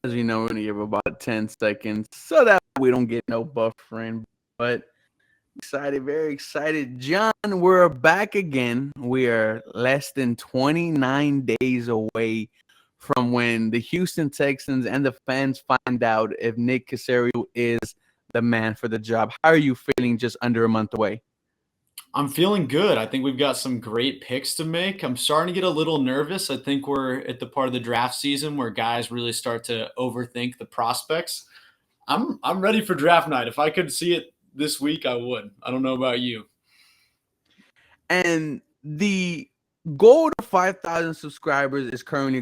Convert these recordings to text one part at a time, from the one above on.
As you know, we're gonna give about 10 seconds so that we don't get no buffering. But excited, very excited. John, we're back again. We are less than 29 days away from when the Houston Texans and the fans find out if Nick Caserio is the man for the job. How are you feeling just under a month away? I'm feeling good. I think we've got some great picks to make. I'm starting to get a little nervous. I think we're at the part of the draft season where guys really start to overthink the prospects. I'm ready for draft night. If I could see it this week, I would. I don't know about you. And the goal to 5,000 subscribers is currently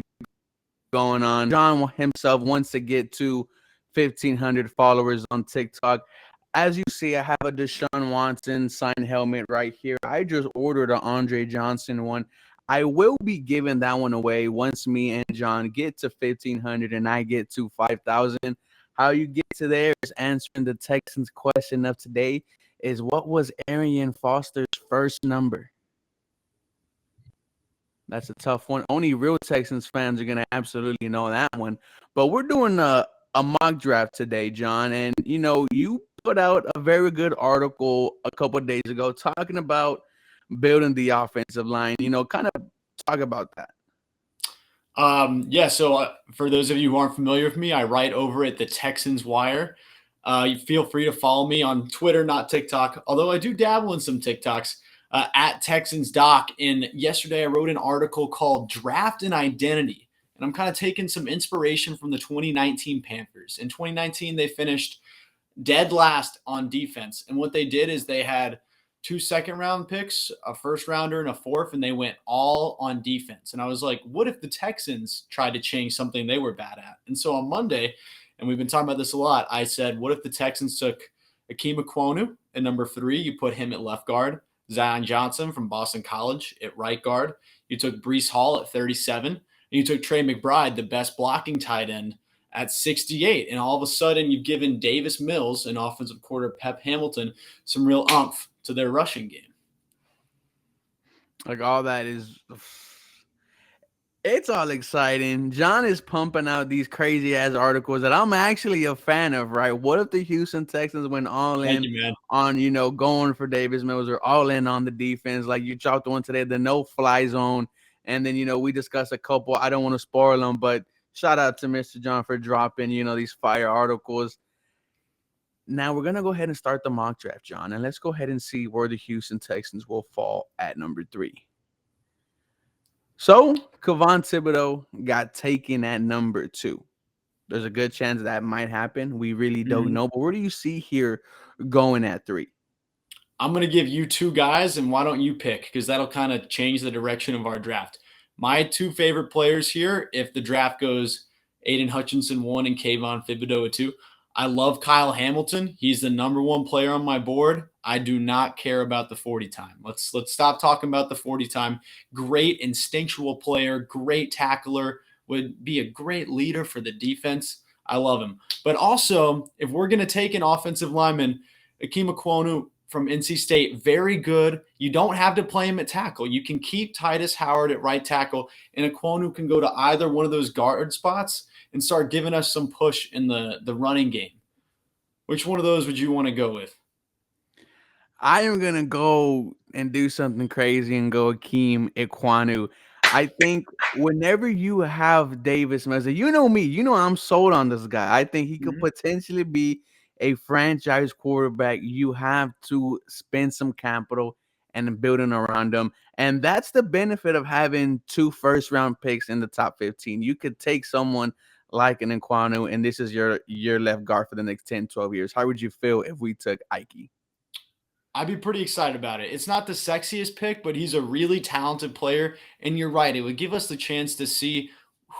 going on. John himself wants to get to 1,500 followers on TikTok. As you see, I have a Deshaun Watson signed helmet right here. I just ordered an Andre Johnson one. I will be giving that one away once me and John get to 1,500 and I get to 5,000. How you get to there is answering the Texans question of today is what was Arian Foster's first number? That's a tough one. Only real Texans fans are gonna absolutely know that one. But we're doing a mock draft today, John. And you put out a very good article a couple of days ago talking about building the offensive line. Kind of talk about that. So for those of you who aren't familiar with me, I write over at the Texans Wire. You feel free to follow me on Twitter, not TikTok, although I do dabble in some TikToks at Texans Doc. And yesterday I wrote an article called Draft and Identity. And I'm kind of taking some inspiration from the 2019 Panthers. In 2019, they finished dead last on defense. And what they did is they had two second round picks, a first rounder, and a fourth, and they went all on defense. And I was like, what if the Texans tried to change something they were bad at? And so on Monday, and we've been talking about this a lot, I said, what if the Texans took Akeem Ekwonu at number 3? You put him at left guard. Zion Johnson from Boston College at right guard. You took Brees Hall at 37. And you took Trey McBride, the best blocking tight end, at 68. And all of a sudden, you've given Davis Mills and offensive coordinator Pep Hamilton some real oomph to their rushing game. Like all that is it's all exciting. John is pumping out these crazy ass articles that I'm actually a fan of, right? What if the Houston Texans went all Thank in you, man. on, going for Davis Mills or all in on the defense? Like you dropped one today, the no fly zone. And then, we discussed a couple. I don't want to spoil them, but shout out to Mr. John for dropping, these fire articles. Now we're going to go ahead and start the mock draft, John. And let's go ahead and see where the Houston Texans will fall at number 3. So, Kevon Thibodeau got taken at number 2. There's a good chance that might happen. We really don't Mhm. know. But where do you see here going at 3? I'm going to give you two guys, and why don't you pick? Because that'll kind of change the direction of our draft. My two favorite players here, if the draft goes Aiden Hutchinson 1 and Kayvon Thibodeau 2, I love Kyle Hamilton. He's the number 1 player on my board. I do not care about the 40 time. Let's stop talking about the 40 time. Great instinctual player, great tackler, would be a great leader for the defense. I love him. But also, if we're going to take an offensive lineman, Akeem Ekwonu from NC State, very good. You don't have to play him at tackle. You can keep Titus Howard at right tackle, and Ekwonu can go to either one of those guard spots and start giving us some push in the running game. Which one of those would you want to go with? I am going to go and do something crazy and go Akeem Ikwanu. I think whenever you have Davis Mills, you know me, I'm sold on this guy. I think he could Mhm. potentially be a franchise quarterback. You have to spend some capital and building around him. And that's the benefit of having 2 first round picks in the top 15. You could take someone like an Ikwanu, and this is your left guard for the next 10, 12 years. How would you feel if we took Ike? I'd be pretty excited about it. It's not the sexiest pick, but he's a really talented player. And you're right, it would give us the chance to see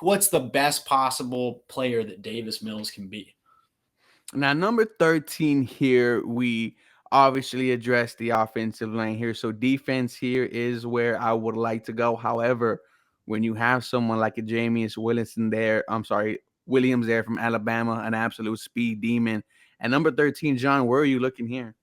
what's the best possible player that Davis Mills can be. Now, number 13 here, we obviously address the offensive line here. So, defense here is where I would like to go. However, when you have someone like a Jameis Williamson there, Williams there from Alabama, an absolute speed demon. At number 13, John, where are you looking here?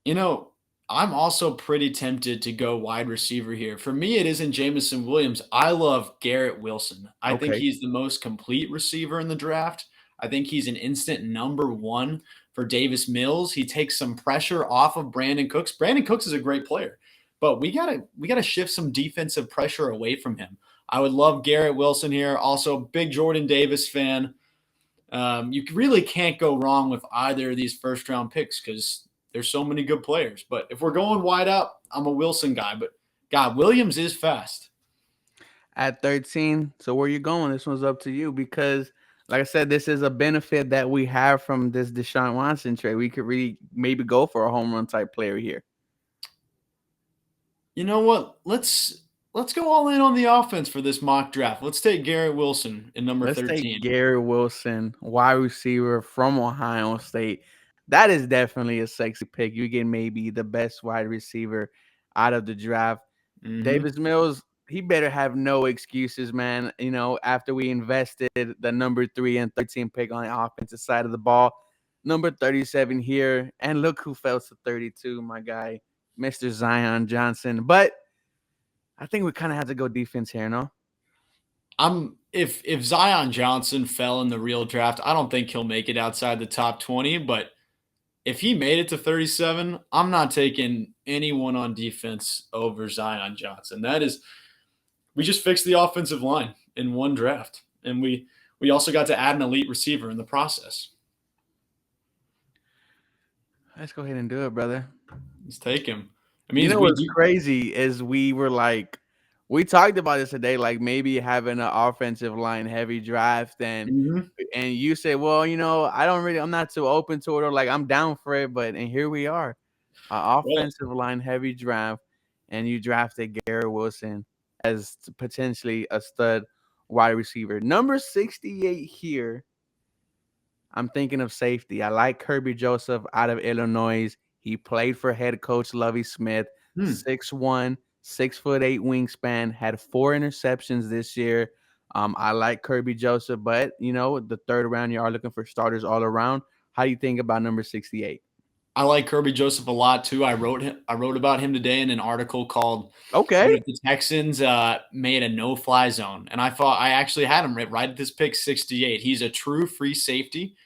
You know, I'm also pretty tempted to go wide receiver here. For me, it isn't Jameson Williams. I love Garrett Wilson. I think Okay. he's the most complete receiver in the draft. I think he's an instant number one for Davis Mills. He takes some pressure off of Brandon Cooks. Brandon Cooks is a great player, but we gotta shift some defensive pressure away from him. I would love Garrett Wilson here. Also, big Jordan Davis fan. You really can't go wrong with either of these first round picks because there's so many good players. But if we're going wide out, I'm a Wilson guy. But God, Williams is fast. At 13. So where you going? This one's up to you because, like I said, this is a benefit that we have from this Deshaun Watson trade. We could really maybe go for a home run type player here. You know what? Let's go all in on the offense for this mock draft. Let's take Garrett Wilson in number Let's take 13. Gary Wilson, wide receiver from Ohio State. That is definitely a sexy pick. You get maybe the best wide receiver out of the draft. Mm-hmm. Davis Mills, he better have no excuses, man. You know, after we invested the number 3 and 13 pick on the offensive side of the ball, number 37 here. And look who fell to 32, my guy, Mr. Zion Johnson. But I think we kind of have to go defense here, no? I'm if Zion Johnson fell in the real draft, I don't think he'll make it outside the top 20, but if he made it to 37, I'm not taking anyone on defense over Zion Johnson. That is, we just fixed the offensive line in one draft, and we also got to add an elite receiver in the process. Let's go ahead and do it, brother. Let's take him. It You means know we what's do. crazy is we were like, we talked about this today, like maybe having an offensive line heavy draft, Mhm. and you say, well, you know, I'm not too open to it, or like I'm down for it, but and here we are, Well, offensive line heavy draft, and you drafted Garrett Wilson as potentially a stud wide receiver, number 68 here. I'm thinking of safety. I like Kirby Joseph out of Illinois. He played for head coach Lovie Smith, hmm. 6'1", 6'8" wingspan, had 4 interceptions this year. I like Kirby Joseph, but you know, the third round, you are looking for starters all around. How do you think about number 68? I like Kirby Joseph a lot too. I wrote about him today in an article called "What Okay. if the Texans made a no-fly zone?" And I actually had him right at this pick 68. He's a true free safety.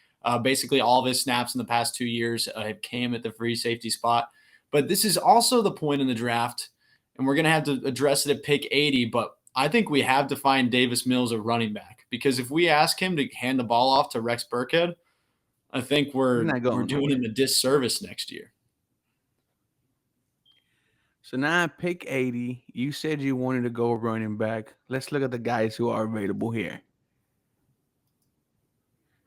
Basically, all of his snaps in the past 2 years came at the free safety spot. But this is also the point in the draft, and we're going to have to address it at pick 80. But I think we have to find Davis Mills a running back because if we ask him to hand the ball off to Rex Burkhead, I think He's we're not we're going doing nowhere. him a disservice next year. So now at pick 80, you said you wanted to go running back. Let's look at the guys who are available here.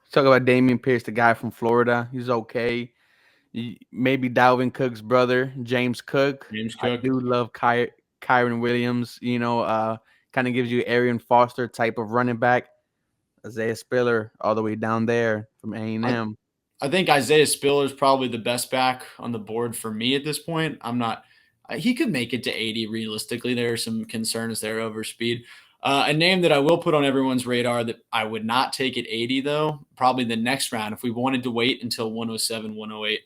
Let's talk about Damian Pierce, the guy from Florida. He's okay. Maybe Dalvin Cook's brother, James Cook. James I Cook. do love Kyron Williams. You know, kind of gives you Arian Foster type of running back. Isaiah Spiller all the way down there from I, A&M. I think Isaiah Spiller is probably the best back on the board for me at this point. I'm not. He could make it to 80 realistically. There are some concerns there over speed. A name that I will put on everyone's radar that I would not take at 80 though, probably the next round if we wanted to wait until 107, 108.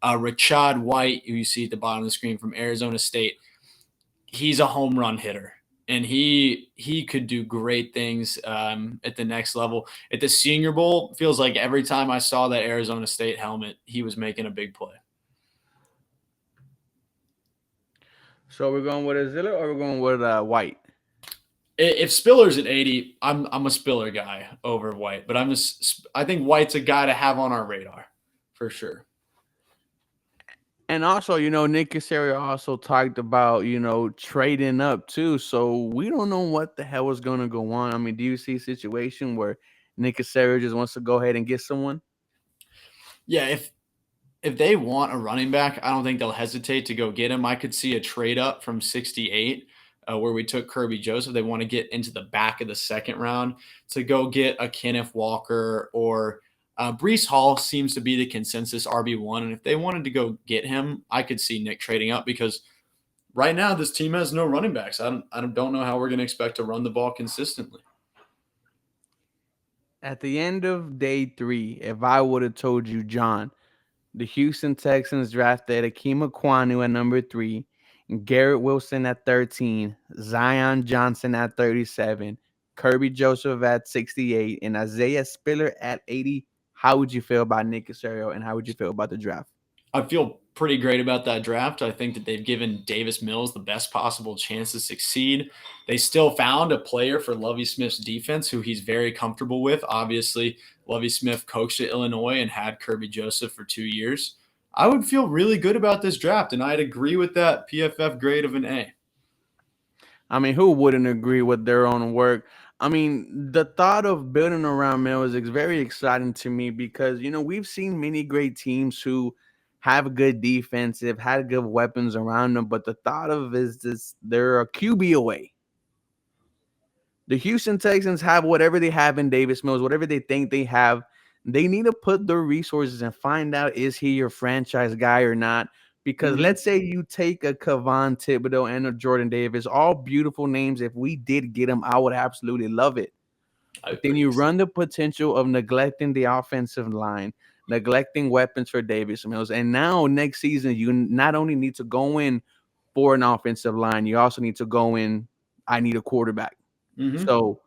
Rashad White, who you see at the bottom of the screen from Arizona State, he's a home run hitter and he could do great things at the next level. At the Senior Bowl, feels like every time I saw that Arizona State helmet, he was making a big play. So we're going with Azilla or we're going with White? If Spiller's at 80, I'm a Spiller guy over White, but I think White's a guy to have on our radar for sure. And also, you know, Nick Casario also talked about, you know, trading up too. So we don't know what the hell is going to go on. I mean, do you see a situation where Nick Casario just wants to go ahead and get someone? Yeah, if they want a running back, I don't think they'll hesitate to go get him. I could see a trade up from 68 where we took Kirby Joseph. They want to get into the back of the second round to go get a Kenneth Walker or Brees Hall seems to be the consensus RB1. And if they wanted to go get him, I could see Nick trading up because right now this team has no running backs. I don't know how we're going to expect to run the ball consistently. At the end of day 3, if I would have told you, John, The Houston Texans drafted Akeem Aquanu at number 3, Garrett Wilson at 13, Zion Johnson at 37, Kirby Joseph at 68, and Isaiah Spiller at 80. How would you feel about Nick Casario, and how would you feel about the draft? I feel pretty great about that draft. I think that they've given Davis Mills the best possible chance to succeed. They still found a player for Lovie Smith's defense who he's very comfortable with. Obviously, Lovie Smith coached at Illinois and had Kirby Joseph for 2 years. I would feel really good about this draft, and I'd agree with that PFF grade of an A. I mean, who wouldn't agree with their own work? I mean, the thought of building around Mills is very exciting to me because, we've seen many great teams who have good defense, have had good weapons around them, but the thought of is this they're a QB away. The Houston Texans have whatever they have in Davis Mills, whatever they think they have. They need to put their resources and find out, is he your franchise guy or not? Because Mm-hmm. let's say you take a Kevon Thibodeau and a Jordan Davis, all beautiful names. If we did get them, I would absolutely love it. I But then agree. you run the potential of neglecting the offensive line, neglecting weapons for Davis Mills. And now next season, you not only need to go in for an offensive line, you also need to go in, I need a quarterback. Mm-hmm. So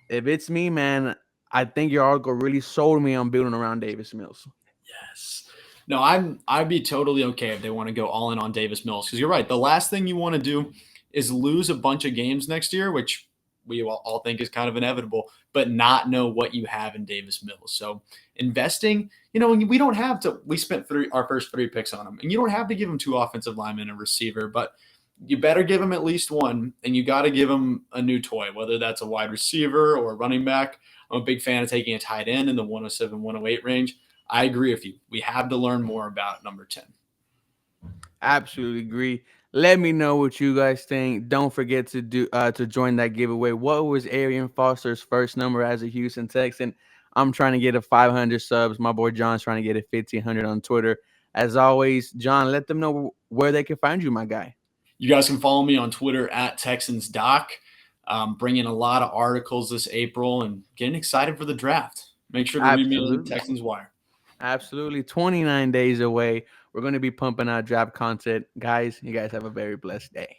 if it's me, man, I think your article really sold me on building around Davis Mills. Yes. No, I'd be totally okay if they want to go all in on Davis Mills because you're right. The last thing you want to do is lose a bunch of games next year, which we all think is kind of inevitable, but not know what you have in Davis Mills. So investing, we don't have to. We spent our first 3 picks on him, and you don't have to give him 2 offensive linemen and a receiver, but you better give him at least one, and you got to give him a new toy, whether that's a wide receiver or a running back. I'm a big fan of taking a tight end in the 107, 108 range. I agree with you. We have to learn more about number 10. Absolutely agree. Let me know what you guys think. Don't forget to join that giveaway. What was Arian Foster's first number as a Houston Texan? I'm trying to get a 500 subs. My boy John's trying to get a 1,500 on Twitter. As always, John, let them know where they can find you, my guy. You guys can follow me on Twitter at Texans Doc. Bringing a lot of articles this April and getting excited for the draft. Make sure to read me on Absolutely. Texans Wire. Absolutely. 29 days away. We're going to be pumping out draft content. Guys, you guys have a very blessed day.